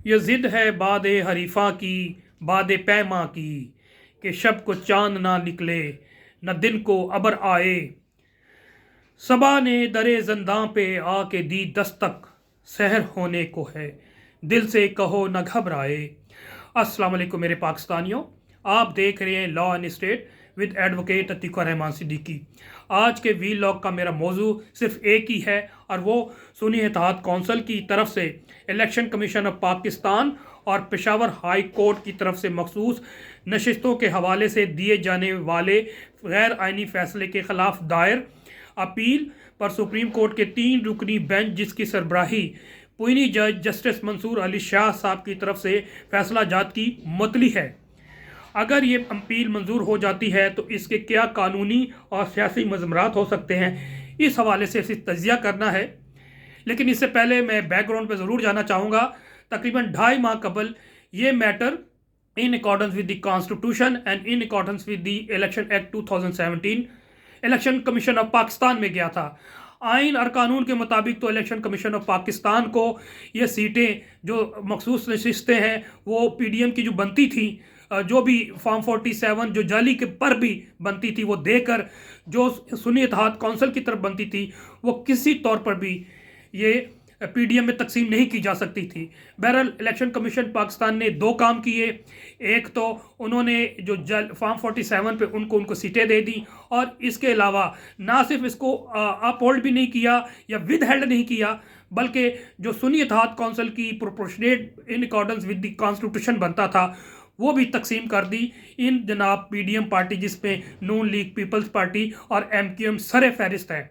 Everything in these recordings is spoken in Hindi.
ये ज़िद है बादे हरीफा की, बादे पैमा की, कि शब को चांद ना निकले न दिन को अबर आए। सबा ने दरे ज़ंदां पे आके दी दस्तक, सहर होने को है दिल से कहो न घबराए। अस्सलाम वालेकुम मेरे पाकिस्तानियों, आप देख रहे हैं law and state with advocate Atiq Rahman Siddiqui. आज के वी लॉग का मेरा मौजू सिर्फ एक ही है और वो सुन्नी इत्तेहाद कौंसिल की तरफ से इलेक्शन कमीशन ऑफ पाकिस्तान और पेशावर हाई कोर्ट की तरफ से मखसूस नशिस्तों के हवाले से दिए जाने वाले गैर आइनी फैसले के खिलाफ दायर अपील पर सुप्रीम कोर्ट के 3 रुकनी बेंच जिसकी सरबराही पुईनी जज जस्टिस मंसूर अली शाह साहब की तरफ से फैसला जात की मुतली है। अगर ये अपील मंजूर हो जाती है तो इसके क्या कानूनी और सियासी मज़मरात हो सकते हैं, इस हवाले से तजिया करना है। लेकिन इससे पहले मैं बैकग्राउंड पर ज़रूर जाना चाहूँगा। तकरीबन 2.5 माह कबल ये matter in accordance with the constitution and in accordance with the election act 2017 election commission of Pakistan में गया था। आइन और कानून के मुताबिक तो इलेक्शन कमीशन ऑफ पाकिस्तान को ये सीटें जो मखसूस नशिस्तें हैं वो पीडीएम की जो बनती थी, जो भी फॉर्म 47 जो जाली के पर भी बनती थी वो देकर जो सुन्नी इत्तेहाद कौंसिल की तरफ बनती थी वो किसी तौर पर भी ये पीडीएम में तकसीम नहीं की जा सकती थी। बहरहाल इलेक्शन कमीशन पाकिस्तान ने 2 काम किए। एक तो उन्होंने जो फॉर्म 47 पे उनको सीटें दे दी और इसके अलावा ना सिर्फ इसको अपहोल्ड भी नहीं किया या विद हेल्ड नहीं किया, बल्कि जो सुन्नी इत्तेहाद कौंसिल की proportionate in accordance with the constitution बनता था वो भी तकसीम कर दी इन जनाब पीडीएम पार्टी जिसमें नून लीग, पीपल्स पार्टी और एमक्यूएम सरे फहरिस्त है।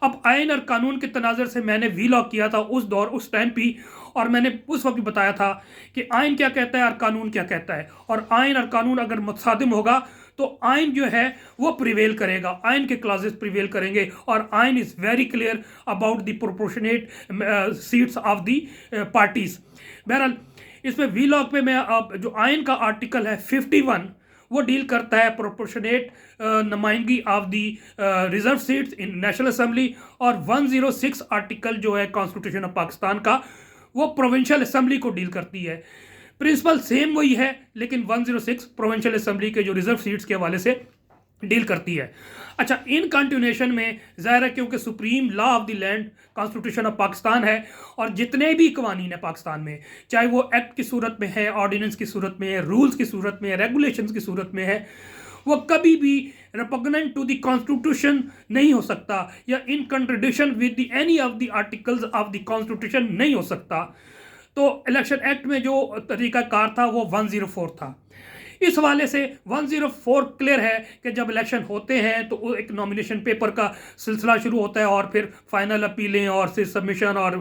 अब आइन और कानून के तनाजर से मैंने वी लॉग किया था उस टाइम भी, और मैंने उस वक्त भी बताया था कि आइन क्या कहता है और कानून क्या कहता है, और आइन और कानून अगर मुतसादिम होगा तो आइन जो है वो प्रिवेल करेगा, आइन के क्लॉजेस प्रिवेल करेंगे और आइन is very clear about the proportionate seats of the parties. बहरहाल इसमें वी लॉग पे मैं जो आइन का आर्टिकल है 51 वो डील करता है प्रोपोर्शनेट नुमाइंदगी of the reserve seats in national assembly, और 106 आर्टिकल जो है कॉन्स्टिट्यूशन ऑफ पाकिस्तान का वो प्रोविंशियल असेंबली को डील करती है। प्रिंसिपल सेम वही है लेकिन 106 प्रोविंशियल असेंबली के जो रिजर्व सीट्स के हवाले से डील करती है। अच्छा, इन कंटिन्यूएशन में ज़ाहिर है क्योंकि supreme law of the land constitution of Pakistan है और जितने भी कवानीन है पाकिस्तान में, चाहे वो एक्ट की सूरत में है, ऑर्डिनेंस की सूरत में है, रूल्स की सूरत में है, रेगुलेशंस की सूरत में है, वो कभी भी रिपग्नेंट टू द कॉन्स्टिट्यूशन नहीं हो सकता या in contradiction with any of the articles of the constitution नहीं हो सकता। तो इलेक्शन एक्ट में जो तरीक़ाकार था वो 104 था। इस हवाले से 104 क्लियर है कि जब इलेक्शन होते हैं तो एक नॉमिनेशन पेपर का सिलसिला शुरू होता है और फिर फाइनल अपीलें और फिर सबमिशन और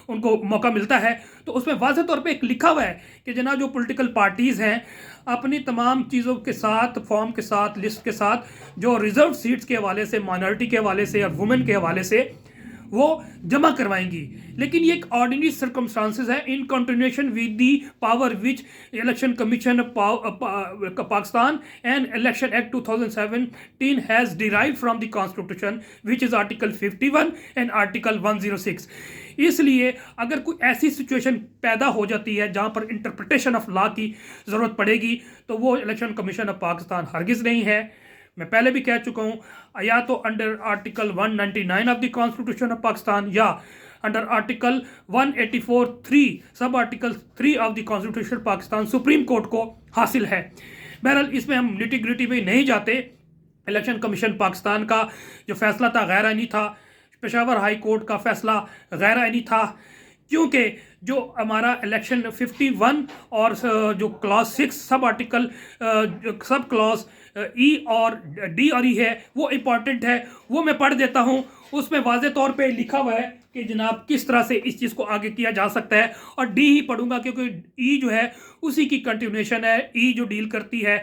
उनको मौका मिलता है। तो उसमें वाज़ेह तौर पे एक लिखा हुआ है कि जनाब जो पॉलिटिकल पार्टीज़ हैं अपनी तमाम चीज़ों के साथ, फॉर्म के साथ, लिस्ट के साथ, जो रिजर्व सीट्स के हवाले से, माइनॉरिटी के हवाले से और वुमेन के हवाले से वो जमा करवाएंगी। लेकिन ये एक ऑर्डिनरी सर्कमस्टांसेस है in continuation with the power which election commission Pakistan and election act 2017 has derived from the constitution which is article 51 and article 106। इसलिए अगर कोई ऐसी सिचुएशन पैदा हो जाती है जहाँ पर इंटरप्रिटेशन ऑफ लॉ की ज़रूरत पड़ेगी तो वो इलेक्शन कमीशन ऑफ पाकिस्तान हरगिज़ नहीं है। मैं पहले भी कह चुका हूँ, या तो under article 199 of the constitution of Pakistan या under article 184(3) sub article 3 of the constitution Pakistan supreme court को हासिल है। बहरहाल इसमें हम निटी ग्रिटी में नहीं जाते। इलेक्शन कमीशन पाकिस्तान का जो फैसला था गैर आइनी था, पेशावर हाई कोर्ट का फैसला गैर आइनी था, क्योंकि जो हमारा इलेक्शन 51 और जो clause 6 sub article sub clause ई और डी और ई है वो इम्पॉर्टेंट है, वो मैं पढ़ देता हूँ। उसमें वाज़ेह तौर पे लिखा हुआ है कि जनाब किस तरह से इस चीज़ को आगे किया जा सकता है, और डी ही पढ़ूंगा क्योंकि ई जो है उसी की कंटिन्यूएशन है। ई जो डील करती है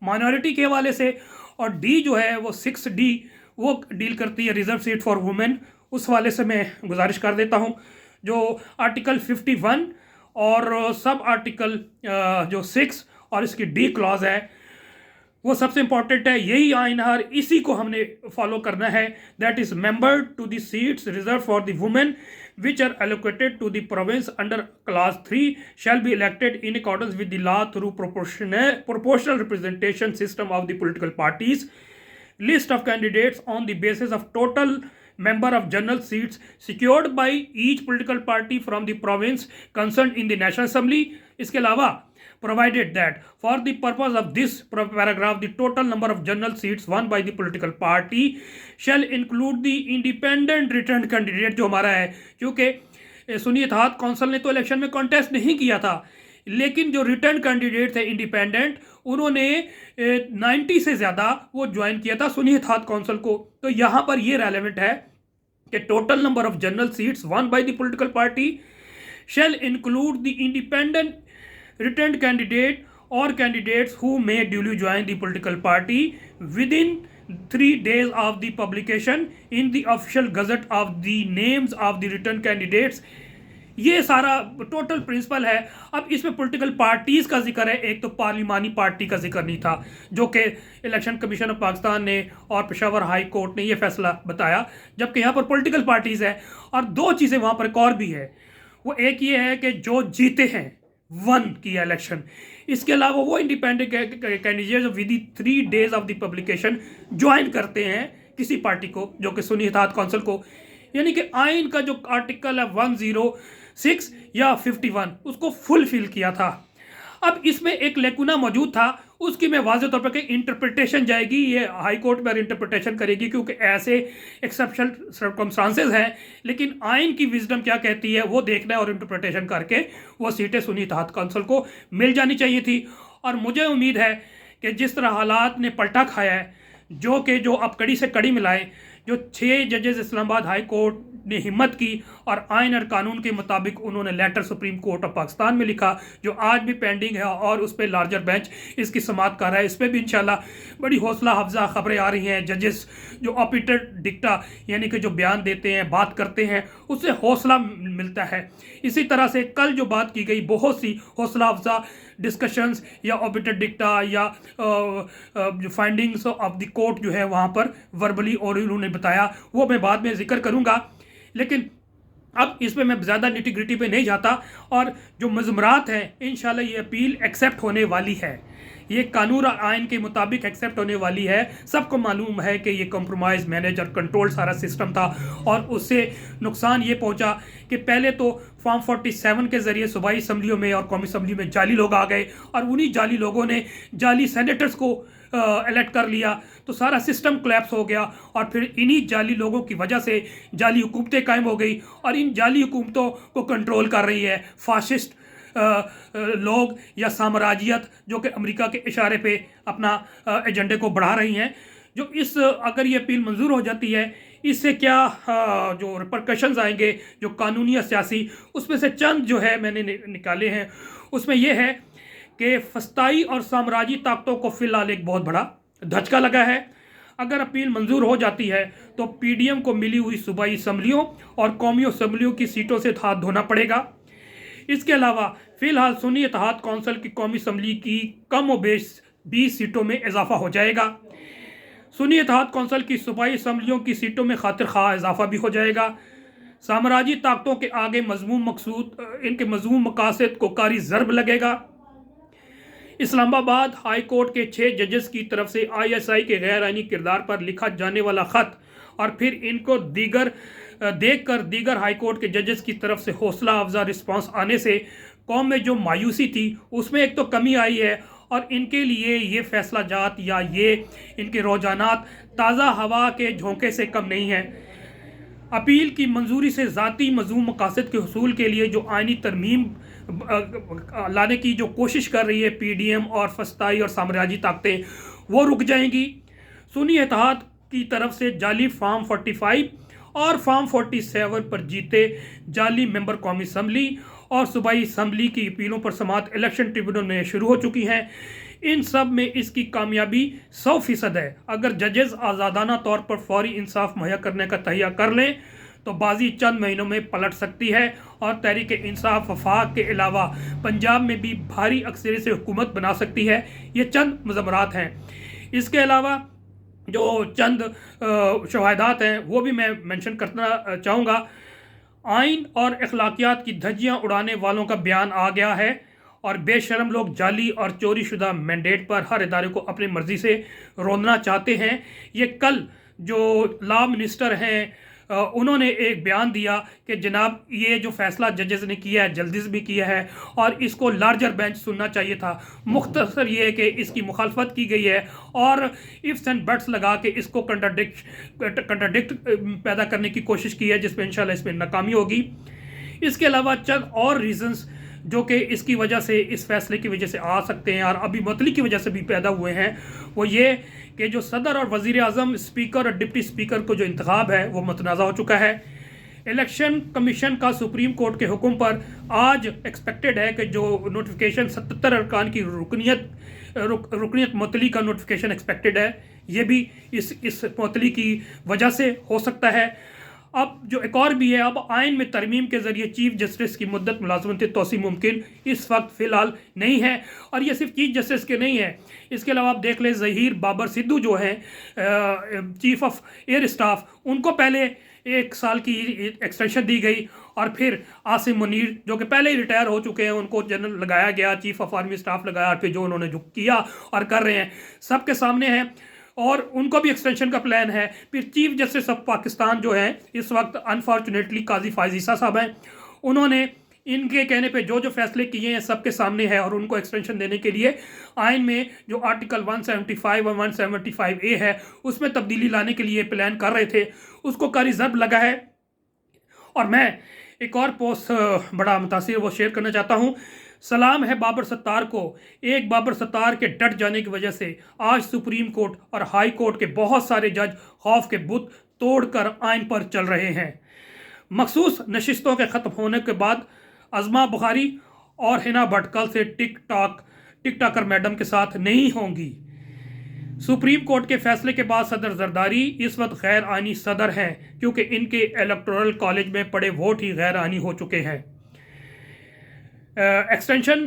माइनॉरिटी के हवाले से और डी जो है वो 6D वो डील करती है रिजर्व सीट फॉर वुमेन। उस हवाले से मैं गुजारिश कर देता हूँ जो आर्टिकल 51 और सब आर्टिकल जो 6 और इसकी डी क्लॉज है, वो सबसे इंपॉर्टेंट है, यही आइन हर इसी को हमने फॉलो करना है। That is member to the seats reserve for the women which are allocated to the province under class 3 shall be elected in accordance with the law through proportional representation system of the political parties. List of candidates on the basis of total member of general seats secured by each political party from the province concerned in the National Assembly. इसके अलावा provided that for the purpose of this paragraph the total number of general seats won by the political party shall include the independent returned candidate, जो हमारा है, क्योंकि सुन्नी इत्तेहाद कौंसिल ने तो इलेक्शन में कॉन्टेस्ट नहीं किया था, लेकिन जो रिटर्न कैंडिडेट थे इंडिपेंडेंट, उन्होंने 90 से ज़्यादा वो ज्वाइन किया था सुन्नी इत्तेहाद कौंसिल को। तो यहाँ पर ये रेलेवेंट है कि total number of general seats one by the political party shall include the independent returned candidate or candidates who may duly join the political party within 3 days of the publication in the official gazette of the names of the returned candidates। ये सारा टोटल प्रिंसिपल है। अब इसमें पॉलिटिकल पार्टीज़ का जिक्र है, एक तो पार्लिमानी पार्टी का जिक्र नहीं था, जो कि इलेक्शन कमीशन ऑफ पाकिस्तान ने और पेशावर हाई कोर्ट ने ये फैसला बताया, जबकि यहाँ पर पॉलिटिकल पार्टीज़ है। और दो चीज़ें वहाँ पर एक और भी है, वो एक ये है कि जो जीते हैं वन किया इलेक्शन, इसके अलावा वो independent candidate with 3 days of the publication join करते हैं किसी पार्टी को, जो कि सुन्नी इत्तेहाद कौंसिल को। यानी कि आइन का जो आर्टिकल है 106 या 51 उसको फुलफिल किया था। अब इसमें एक लेकुना मौजूद था, उसकी मैं वाज़ेह तौर पर इंटरप्रिटेशन जाएगी, ये हाई कोर्ट में इंटरप्रिटेशन करेगी, क्योंकि ऐसे एक्सेप्शनल सर्कमस्टांसेस हैं। लेकिन आइन की विजडम क्या कहती है वो देखना है, और इंटरप्रिटेशन करके वो सीटें सुन्नी इत्तेहाद कौंसिल को मिल जानी चाहिए थी। और मुझे उम्मीद है कि जिस तरह हालात ने पलटा खाया है, जो अब कड़ी से कड़ी मिलाएं, जो 6 जजेस इस्लामाबाद हाई कोर्ट ने हिम्मत की और आइन और कानून के मुताबिक उन्होंने letter supreme court of Pakistan में लिखा, जो आज भी पेंडिंग है और उस पर लार्जर बेंच इसकी समाअत कर रहा है। इस पर भी इंशाल्लाह बड़ी हौसला अफजा खबरें आ रही हैं। जजेस जो ऑपिटेड डिक्टा यानी कि जो बयान देते हैं, बात करते हैं, उससे हौसला मिलता है। इसी तरह से कल जो बात की गई, बहुत सी हौसला अफजा डिस्कशंस या ऑबिटेड डिक्टा या जो फाइंडिंग्स ऑफ द कोर्ट जो है वहाँ पर वर्बली और उन्होंने बताया, वो मैं बाद में जिक्र करूँगा। लेकिन अब इसमें मैं ज़्यादा निटी-ग्रिटी पे नहीं जाता। और जो मज़मरात हैं, इंशाल्लाह ये अपील एक्सेप्ट होने वाली है, ये कानून और आइन के मुताबिक एक्सेप्ट होने वाली है। सबको मालूम है कि ये कंप्रोमाइज़, मैनेज और कंट्रोल सारा सिस्टम था, और उससे नुकसान ये पहुंचा कि पहले तो फॉर्म 47 के ज़रिए सूबाई असम्बलियों में और कौमी असम्बली में जाली लोग आ गए, और उन्हीं जाली लोगों ने जाली सेनेटर्स को इलेक्ट कर लिया, तो सारा सिस्टम कोलैप्स हो गया। और फिर इन्हीं जाली लोगों की वजह से जाली हुकूमतें कायम हो गई, और इन जाली हुकूमतों को कंट्रोल कर रही है फाशिस्ट लोग या साम्राज्यत, जो कि अमेरिका के इशारे पे अपना एजेंडे को बढ़ा रही हैं। जो इस अगर ये अपील मंजूर हो जाती है, इससे क्या जो रिपरकशंस आएंगे जो कानूनी या सियासी, उसमें से चंद जो है मैंने निकाले हैं। उसमें यह है कि फस्ताई और साम्राज्यी ताकतों को फिलहाल एक बहुत बड़ा धचका लगा है। अगर अपील मंजूर हो जाती है तो पीडीएम को मिली हुई सूबाई असम्बलियों और कौमी असम्बलियों की सीटों से हाथ धोना पड़ेगा। इसके अलावा फिलहाल सुन्नी इत्तेहाद कौंसिल की कौमी असम्बली की कम व बेश 20 सीटों में इजाफा हो जाएगा। सुन्नी इत्तेहाद कौंसिल की सूबाई असम्बलियों की सीटों में खातिर खा इजाफा भी हो जाएगा। साम्राज्यी ताकतों के आगे इनके मज़मूम मकासद को कारी ज़रब लगेगा। इस्लामाबाद हाई कोर्ट के 6 जजेस की तरफ से आईएसआई के गैर आईनी किरदार पर लिखा जाने वाला ख़त और फिर इनको देखकर दीगर हाई कोर्ट के जजेस की तरफ से हौसला अफजा रिस्पांस आने से कौम में जो मायूसी थी उसमें एक तो कमी आई है, और इनके लिए ये फैसला जात या ये इनके रोजानात ताज़ा हवा के झोंके से कम नहीं है। अपील की मंजूरी से ज़ाती मज़मूम मकासद के हुसूल के लिए जो आइनी तरमीम लाने की जो कोशिश कर रही है पीडीएम और फस्ताई और साम्राज्यी ताकतें, वो रुक जाएंगी। सुन्नी इत्तेहाद की तरफ से जाली फॉर्म 45 और फॉर्म 47 पर जीते जाली मेंबर कौमी असम्बली और सूबाई असम्बली की अपीलों पर समाअत इलेक्शन ट्रिब्यूनल में शुरू हो चुकी हैं। इन सब में इसकी कामयाबी 100% है। अगर जजेस आज़ादाना तौर पर फौरी इंसाफ मुहैया करने का तहिया कर लें तो बाजी चंद महीनों में पलट सकती है और तहरीक इंसाफ वफाक के अलावा पंजाब में भी भारी अक्सरियत से हुकूमत बना सकती है। ये चंद मज़मरात हैं। इसके अलावा जो चंद शवाहदात हैं वो भी मैं मेंशन करना चाहूँगा। आइन और अखलाकियात की धज्जियाँ उड़ाने वालों का बयान आ गया है और बेशरम लोग जाली और चोरी शुदा मैंडेट पर हर इदारे को अपनी मर्ज़ी से रोंदना चाहते हैं। ये कल जो लॉ मिनिस्टर हैं उन्होंने एक बयान दिया कि जनाब ये जो फैसला जजेस ने किया है जल्दी से भी किया है और इसको लार्जर बेंच सुनना चाहिए था। मुख्तसर ये है कि इसकी मुखालफत की गई है और इफ्स एंड बट्स लगा के इसको कंट्राडिक्ट पैदा करने की कोशिश की है, जिसमें इंशाल्लाह इसमें नाकामी होगी। इसके अलावा चंद और रीज़न्स जो कि इसकी वजह से, इस फैसले की वजह से आ सकते हैं और अभी मतली की वजह से भी पैदा हुए हैं, वो ये कि जो सदर और वज़ीर आज़म, स्पीकर और डिप्टी स्पीकर को जो इंतखाब है वो मुतनाज़ा हो चुका है। इलेक्शन कमीशन का सुप्रीम कोर्ट के हुक्म पर आज एक्सपेक्टेड है कि जो नोटिफिकेशन 77 अरकान की रुकनीत मुतली का नोटिफिकेशन एक्सपेक्टेड है, ये भी इस मुतली की वजह से हो सकता है। अब जो एक और भी है, अब आइन में तरमीम के ज़रिए चीफ जस्टिस की मुद्दत मुलाजमत तोसी मुमकिन इस वक्त फ़िलहाल नहीं है। और ये सिर्फ चीफ जस्टिस के नहीं है, इसके अलावा आप देख लें ज़हीर बाबर सिद्धू जो हैं चीफ ऑफ एयर स्टाफ, उनको पहले 1 साल की एक्सटेंशन दी गई और फिर आसिम मुनीर जो कि पहले ही रिटायर हो चुके हैं उनको जनरल लगाया गया, चीफ ऑफ आर्मी स्टाफ लगाया और फिर जो उन्होंने जो किया और कर रहे हैं सबके सामने है और उनको भी एक्सटेंशन का प्लान है। फिर चीफ जस्टिस ऑफ पाकिस्तान जो है इस वक्त अनफॉर्चुनेटली काजी फायज ईसा साहब हैं, उन्होंने इनके कहने पे जो फैसले किए हैं सबके सामने है और उनको एक्सटेंशन देने के लिए आइन में जो आर्टिकल 175 और 175A है उसमें तब्दीली लाने के लिए प्लान कर रहे थे, उसको कारी ज़रब लगा है। और मैं एक और पोस्ट बड़ा मुतासिर वो शेयर करना चाहता हूँ। सलाम है बाबर सत्तार को, एक बाबर सत्तार के डट जाने की वजह से आज सुप्रीम कोर्ट और हाई कोर्ट के बहुत सारे जज खौफ के बुत तोड़कर आइन पर चल रहे हैं। मखसूस नशिस्तों के ख़त्म होने के बाद अज़मा बुखारी और हिना भट्ट कल से टिकटॉकर मैडम के साथ नहीं होंगी। सुप्रीम कोर्ट के फैसले के बाद सदर जरदारी इस वक्त गैर आइनी सदर हैं क्योंकि इनके इलेक्टोरल कॉलेज में पड़े वोट ही गैर आइनी हो चुके हैं। एक्सटेंशन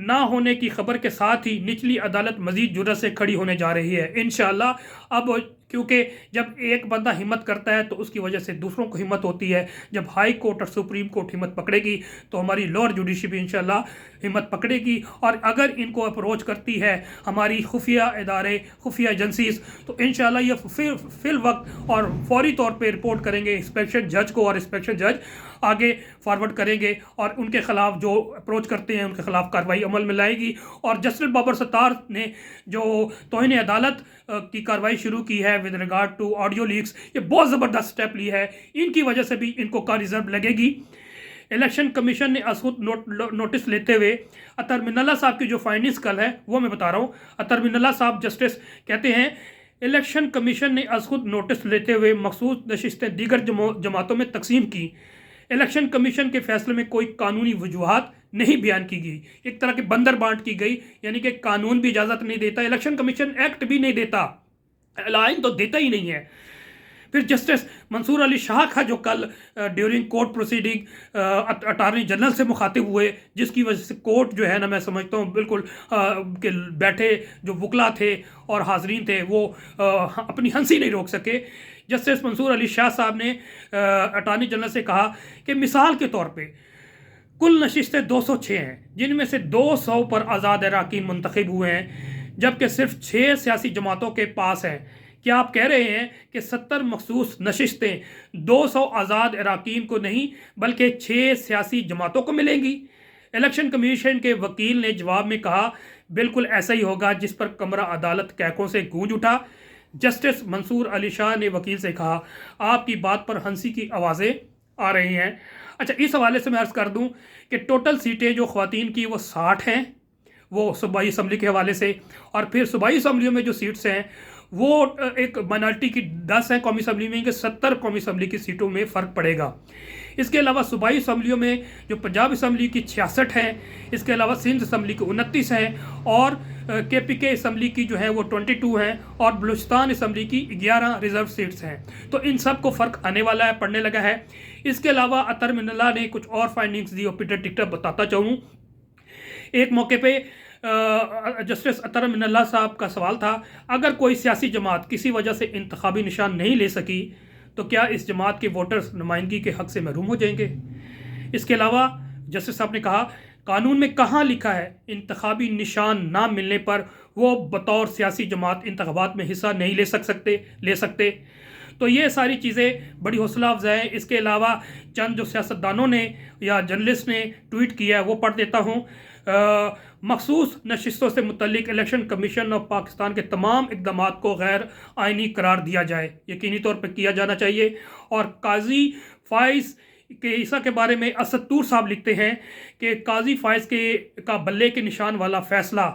ना होने की खबर के साथ ही निचली अदालत मजीद जुर्रत से खड़ी होने जा रही है इंशाअल्लाह। अब क्योंकि जब एक बंदा हिम्मत करता है तो उसकी वजह से दूसरों को हिम्मत होती है। जब हाई कोर्ट और सुप्रीम कोर्ट हिम्मत पकड़ेगी तो हमारी लोअर जुडिशरी भी इंशाअल्लाह हिम्मत पकड़ेगी। और अगर इनको अप्रोच करती है हमारी खुफिया इदारे, खुफिया एजेंसीज, तो इंशाअल्लाह ये फिल वक्त और फौरी तौर पे रिपोर्ट करेंगे इंस्पेक्शन जज को और इंस्पेक्शन जज आगे फॉरवर्ड करेंगे और उनके खिलाफ जो अप्रोच करते हैं उनके खिलाफ कार्रवाई अमल में लाएगी। और जस्टिस बाबर सत्तार ने जो तौहीन अदालत की कार्रवाई शुरू की है with regard to audio leaks, ये बहुत ज़बरदस्त स्टेप ली है, इनकी वजह से भी इनको का रिजर्व लगेगी। इलेक्शन कमीशन ने असखुद नोटिस लेते हुए अतर मिनल्ला साहब की जो फाइंडिंग्स कल है वो मैं बता रहा हूँ। अतर मिनल्ला साहब जस्टिस कहते हैं इलेक्शन कमीशन ने असखुद नोटिस लेते हुए मखसूस नशिस्तें दीगर जमातों में तकसीम की। इलेक्शन कमीशन के फैसले में कोई कानूनी वजूहात नहीं बयान की गई, एक तरह की बंदर बांट की गई, यानी कि कानून भी इजाज़त नहीं देता, इलेक्शन कमीशन एक्ट भी नहीं देता, लाइन तो देता ही नहीं है। फिर जस्टिस मंसूर अली शाह का जो कल during court proceeding attorney general से मुखातिब हुए, जिसकी वजह से कोर्ट जो है ना मैं समझता हूँ बिल्कुल के बैठे जो वकला थे और हाजरीन थे वो अपनी हंसी नहीं रोक सके। जस्टिस मंसूर अली शाह साहब ने अटार्नी जनरल से कहा कि मिसाल के तौर पे कुल नशिस्तें 206 हैं, जिनमें से 200 पर आज़ाद अरकान मुंतखब हुए हैं, जबकि सिर्फ 6 सियासी जमातों के पास हैं। क्या आप कह रहे हैं कि 70 मखसूस नशिस्तें 200 आज़ाद अरकान को नहीं बल्कि 6 सियासी जमातों को मिलेंगी? इलेक्शन कमीशन के वकील ने जवाब में कहा बिल्कुल ऐसा ही होगा, जिस पर कमरा अदालत कैकों से गूंज उठा। जस्टिस मंसूर अली शाह ने वकील से कहा आपकी बात पर हंसी की आवाज़ें आ रही हैं। अच्छा, इस हवाले से मैं अर्ज़ कर दूं कि टोटल सीटें जो ख़वातीन की वो 60 हैं वो सूबाई असम्बली के हवाले से, और फिर सूबाई असम्बलियों में जो सीट्स हैं वो एक माइनॉरिटी की 10 हैं कौमी असम्बली में, कि 70 कौमी असम्बली की सीटों में फ़र्क पड़ेगा। इसके अलावा सूबाई असम्बलियों में जो पंजाब असम्बली की 66 हैं, इसके अलावा सिंध असम्बली की 29 हैं और KPK असम्बली की जो है वो 22 हैं और बलूचिस्तान असम्बली की 11 रिजर्व सीट्स हैं। तो इन सब को फ़र्क आने वाला है, पड़ने लगा है। इसके अलावा अतर मिनल्ला ने कुछ और फाइंडिंग्स दी और पीटर टिकटर बताता चाहूँ। एक मौके पे जस्टिस अतर मिनल्ला साहब का सवाल था, अगर कोई सियासी जमात किसी वजह से इंतखाबी निशान नहीं ले सकी तो क्या इस जमात के वोटर्स नुमाइंदगी के हक से महरूम हो जाएंगे। इसके अलावा जस्टिस साहब ने कहा, कानून में कहाँ लिखा है इंतखाबी निशान ना मिलने पर वो बतौर सियासी जमात इंतखाबात में हिस्सा नहीं ले सकते। तो ये सारी चीज़ें बड़ी हौसला अफजा हैं। इसके अलावा चंद जो सियासतदानों ने या जर्नलिस्ट ने ट्वीट किया है वो पढ़ देता हूँ। मखसूस नशिस्तों से मुतल्लिक इलेक्शन कमीशन ऑफ पाकिस्तान के तमाम इकदाम को गैर आइनी करार दिया जाए, यकीनी तौर पर किया जाना चाहिए। और काजी फाइज के ईसा के बारे में असद तूर साहब लिखते हैं कि काजी फाइज का बल्ले के निशान वाला फैसला